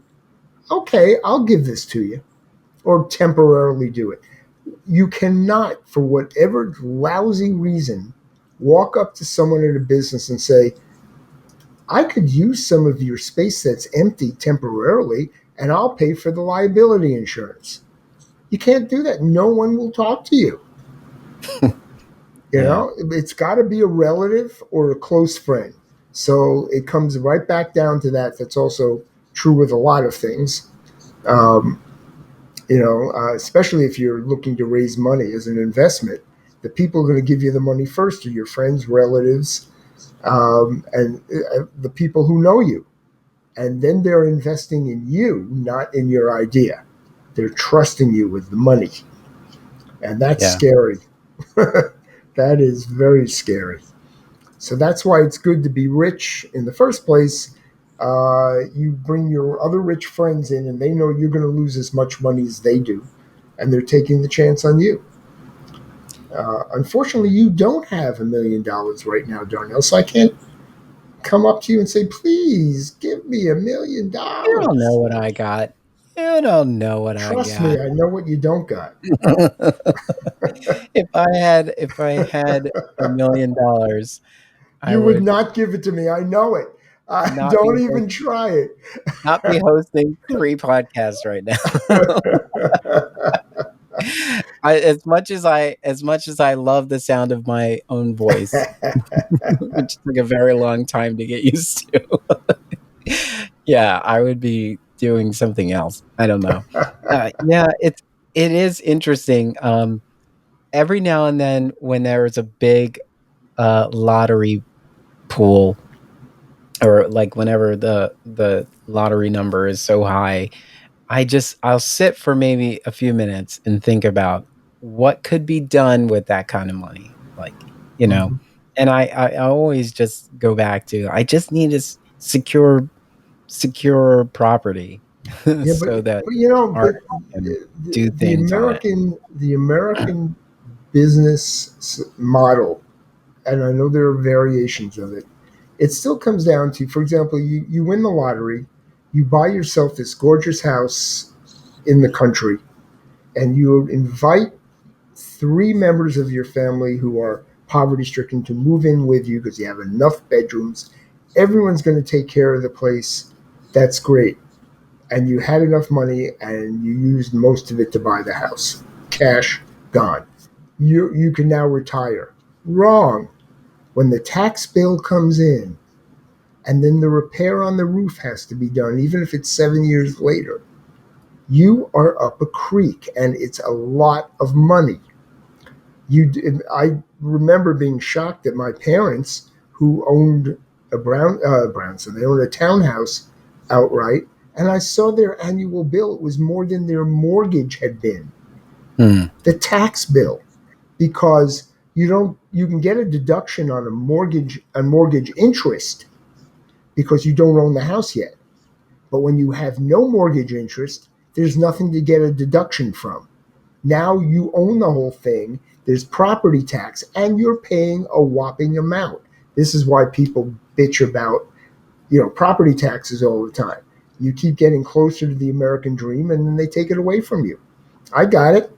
"Okay, I'll give this to you," or temporarily do it. You cannot, for whatever lousy reason, walk up to someone in a business and say, "I could use some of your space that's empty temporarily, and I'll pay for the liability insurance." You can't do that. No one will talk to you. Yeah. It's got to be a relative or a close friend. So it comes right back down to that. That's also true with a lot of things. Um, especially if you're looking to raise money as an investment, the people who are going to give you the money first are your friends, relatives, and the people who know you. And then they're investing in you, not in your idea. They're trusting you with the money. And that's Yeah. scary. That is very scary. So that's why it's good to be rich in the first place. You bring your other rich friends in, and they know you're going to lose as much money as they do, and they're taking the chance on you. Unfortunately, you don't have $1 million right now, Darnell, so I can't come up to you and say, "Please give me $1 million." You don't know what I got. You don't know what I Trust me, got. I know what you don't got. If I had $1 million, I You would would not give it to me. I know it. not be Don't even try it. not be hosting 3 podcasts right now. As much as I love the sound of my own voice, which took a very long time to get used to. Yeah, I would be doing something else. I don't know. Yeah, it is interesting. Every now and then when there is a big lottery pool, or like whenever the lottery number is so high, I'll sit for maybe a few minutes and think about what could be done with that kind of money. Like, you know, Mhm. and I always just go back to, I just need to secure property Yeah, so that but art can the do things on it. American business model, and I know there are variations of it, it still comes down to, for example, you win the lottery, you buy yourself this gorgeous house in the country, and you invite three members of your family who are poverty stricken to move in with you because you have enough bedrooms. Everyone's going to take care of the place. That's great. And you had enough money and you used most of it to buy the house. Cash gone. You can now retire. Wrong. When the tax bill comes in and then the repair on the roof has to be done, even if it's 7 years later, you are up a creek and it's a lot of money. I remember being shocked at my parents who owned a Brownson. They owned a townhouse outright, and I saw their annual bill. It was more than their mortgage had been. The tax bill, because you can get a deduction on a mortgage interest because you don't own the house yet. But when you have no mortgage interest, there's nothing to get a deduction from. Now you own the whole thing. There's property tax, and you're paying a whopping amount. This is why people bitch about, property taxes all the time. You keep getting closer to the American dream, and then they take it away from you. I got it.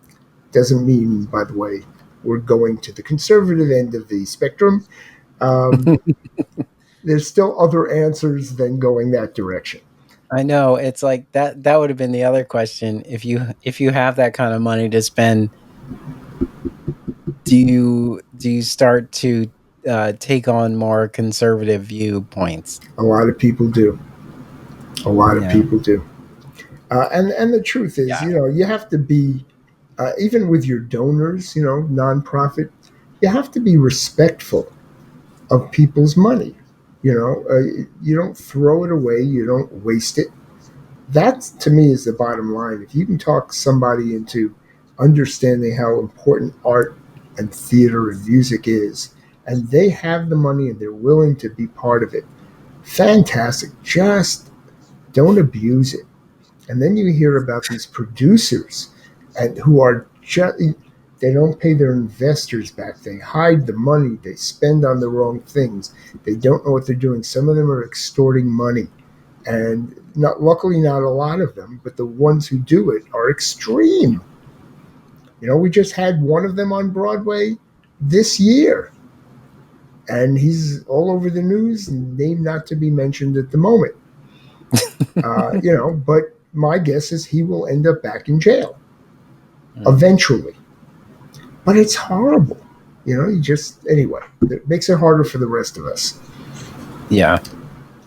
Doesn't mean, by the way, we're going to the conservative end of the spectrum. There's still other answers than going that direction. I know, it's like that would have been the other question. If you have that kind of money to spend, do you start to take on more conservative viewpoints? A lot of people do. A lot of Yeah. people do. And the truth is, Yeah. you have to be, even with your donors, nonprofit, you have to be respectful of people's money. You don't throw it away, you don't waste it. That, to me, is the bottom line. If you can talk somebody into understanding how important art and theater and music is, and they have the money and they're willing to be part of it, fantastic. Just don't abuse it. And then you hear about these producers and who are just, they don't pay their investors back. They hide the money. They spend on the wrong things. They don't know what they're doing. Some of them are extorting money. And luckily not a lot of them, but the ones who do it are extreme. We just had one of them on Broadway this year. And he's all over the news, name not to be mentioned at the moment. But my guess is he will end up back in jail eventually. But it's horrible. Anyway, it makes it harder for the rest of us. Yeah.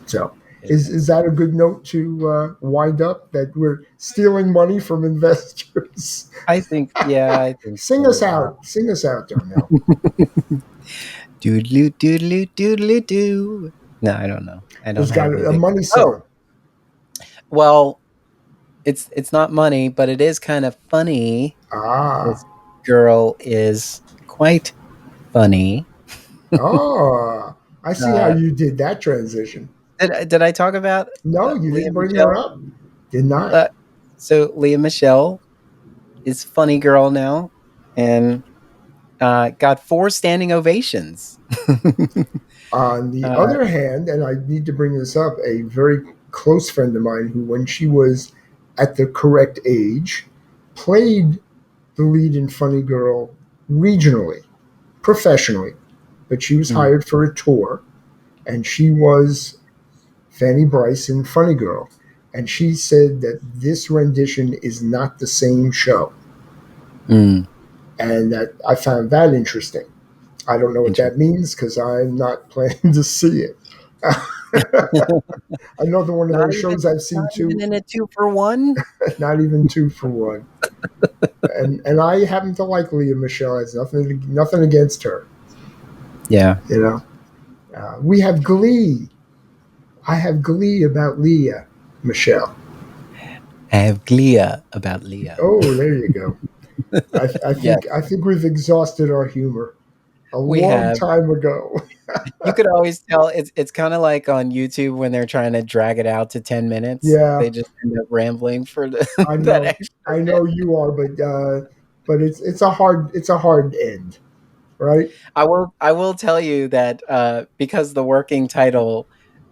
So is that a good note to wind up, that we're stealing money from investors? I think Sing so. us out. Sing us out, Darnell. Doodaloo, doodaloo, doodaloo, doo. No, I don't know. I don't There's got have a anything. money Oh, song. well, it's not money, but it is kind of funny. Ah. This girl is quite funny. Oh, I see how Uh, you did that transition. did I talk about No, you Leah didn't bring her Michelle? up. Did not. So Leah Michelle is funny girl now, and got 4 standing ovations. On the uh, other hand, and I need to bring this up, a very close friend of mine who, when she was at the correct age, played the lead in Funny Girl regionally, professionally, but she was hired for a tour, and she was Fanny Bryce in Funny Girl. And she said that this rendition is not the same show. mm, And that I found that interesting. I don't know what that means because I'm not planning to see it. Another one of not those even shows I've seen not even too, in a 2-for-1. not even 2-for-1. And I happen to like Leah Michelle. It's nothing against her. Yeah. We have Glee. I have Glee about Leah Michelle. I have Glee about Leah. Oh, there you go. I Yes, think we've exhausted our humor a we long have. time ago. You could always tell it's kind of like on YouTube when they're trying to drag it out to 10 minutes. Yeah, They just end up rambling for I that know. extra I bit. know you are, but but it's a hard end, right? I will tell you that because the working title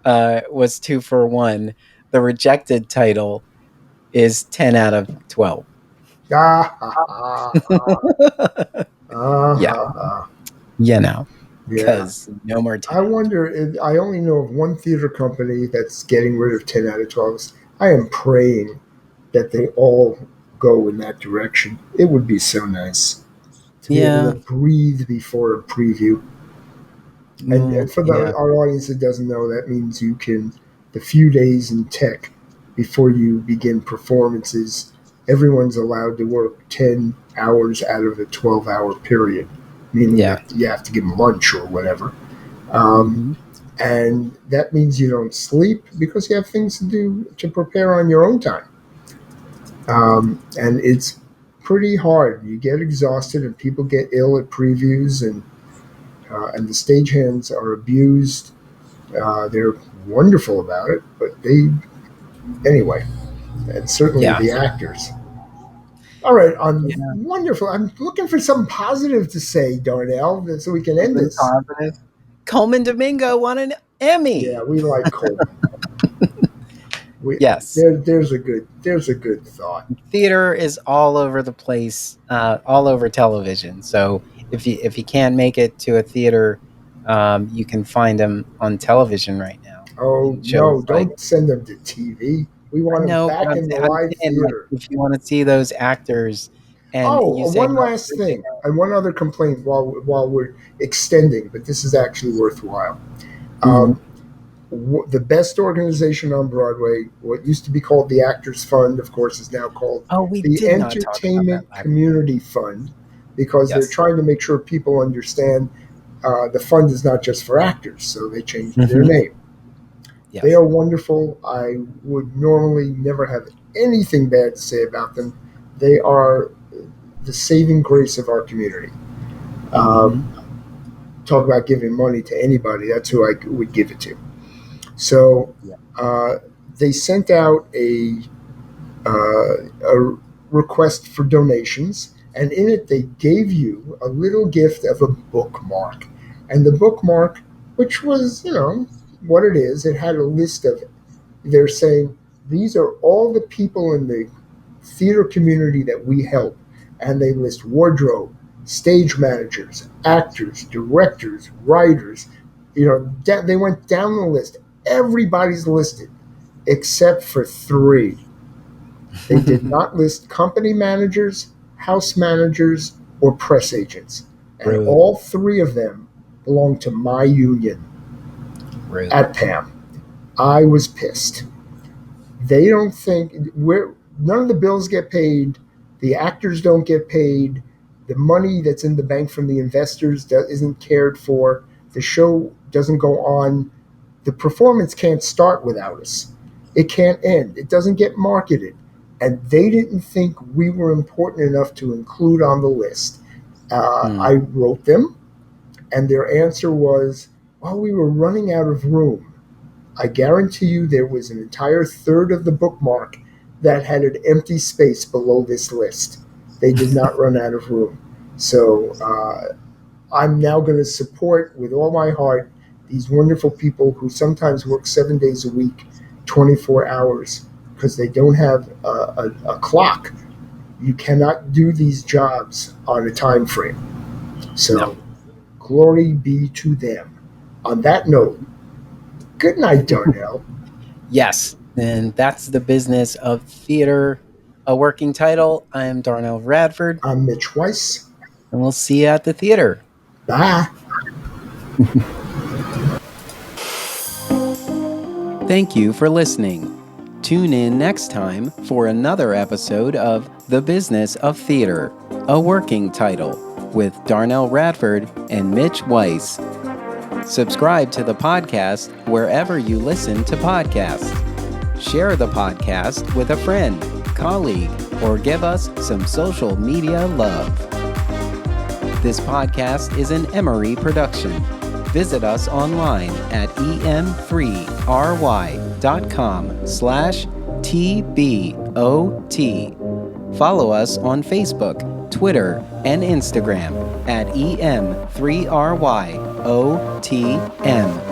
was 2 for 1, the rejected title is 10 out of 12. Ah, ha, ha, ha. Ah, Yeah, ha, ha. you know, Yeah. because no more I 10. wonder. I only know of one theater company that's getting rid of 10 out of 12s. I am praying that they all go in that direction. It would be so nice to be able Yeah, to breathe before a preview. And for yeah, our audience that doesn't know, that means you can, the few days in tech before you begin performances, everyone's allowed to work 10 hours out of a 12-hour period, meaning yeah. that you have to give them lunch or whatever. Um, Hmm. and that means you don't sleep because you have things to do to prepare on your own time. And it's pretty hard. You get exhausted, and people get ill at previews, and the stagehands are abused. They're wonderful about it, but anyway, and certainly Yeah. the actors. All right, Yeah. wonderful. I'm looking for something positive to say, Darnell, so we can end Something this. positive. Coleman Domingo won an Emmy. Yeah, we like Coleman. We, Yes. there's a good thought. Theater is all over the place, all over television. So if you can't make it to a theater, you can find them on television right now Oh in no, shows like. don't send them to TV. We I want them know, but back in the I'm live saying, like, theater. if you want to see those actors, and you Oh, say, one "Oh, last thing, and one other complaint while we're extending, but this is actually worthwhile. mhm. Um, the best organization on Broadway, what used to be called the Actors Fund, of course, is now called Oh, we the did not talk about that Entertainment last Community Fund, because they're Yes. trying to make sure people understand the fund is not just for actors, so they changed their Mhm. name. They Yes. are wonderful. I would normally never have anything bad to say about them. They are the saving grace of our community. Um, Mhm. Talk about giving money to anybody. That's who I would give it to. So Yeah. uh, they sent out a request for donations, and in it they gave you a little gift of a bookmark. And the bookmark, which was, what it is, it had a list of, they're saying, these are all the people in the theater community that we help. And they list wardrobe, stage managers, actors, directors, writers. They went down the list. Everybody's listed except for three. They did not list company managers, house managers, or press agents. And Rude. all three of them belong to my union Rude. at PAM. I was pissed. They don't think none of the bills get paid, the actors don't get paid, the money that's in the bank from the investors isn't cared for, the show doesn't go on, the performance can't start without us. It can't end. It doesn't get marketed. And they didn't think we were important enough to include on the list. Mm. I wrote them, and their answer was, well, we were running out of room. I guarantee you there was an entire third of the bookmark that had an empty space below this list. They did not run out of room. So I'm now going to support with all my heart these wonderful people who sometimes work 7 days a week, 24 hours, because they don't have a clock. You cannot do these jobs on a time frame. No. So glory be to them. On that note, good night, Darnell. Yes, and that's the business of theater. A working title. I am Darnell Radford, I'm Mitch Weiss. and we'll see you at the theater. Bye. Thank you for listening. Tune in next time for another episode of The Business of Theater, a working title, with Darnell Radford and Mitch Weiss. Subscribe to the podcast wherever you listen to podcasts. Share the podcast with a friend, colleague, or give us some social media love. This podcast is an Emory production. Visit us online at em3ry.com/TBOT. Follow us on Facebook, Twitter, and Instagram at EM3RYOTM.